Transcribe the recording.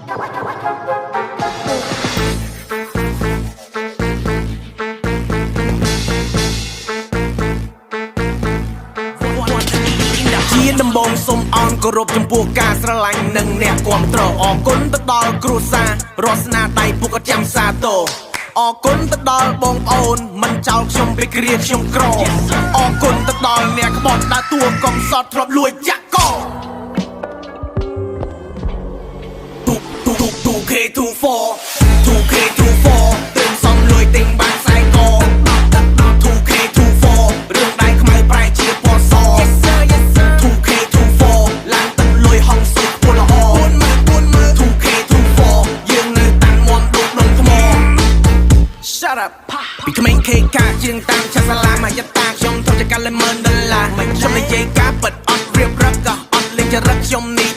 ជាដំបងសូមអរគោរពចំពោះការស្រឡាញ់និងអ្នកគាំទ្រអរគុណទៅដល់គ្រួសាររស់ស្នាដៃពុកអត់ចាំសាទរអរគុណទៅដល់បងប្អូនមិនចោលខ្ញុំពេលគ្រាខ្ញុំក្រអរគុណទៅដល់អ្នកក្បត់ដើរតួកំសត់ធ្លាប់លួចចាក់ក2K24 2K24 ទិញសំលួយទិញបានខ្សែក 2K24 រឿងដៃខ្មៅប្រែជាពណ៌ស 2K24 ឡើងទឹកលុយហងសុយខ្ពស់ល្អ 2K24 យើងនៅតាំងមាំដូចដុំថ្ម Shut up ពីក្មេង KK ជាងតាមឆាសាឡាមកយតាខ្ញុំធ្វើជាកាលេ$1,000ខ្ញុំនិយាយការពិតអត់រៀបរឹកក៏អត់លេងចរិតខ្ញុំនេះ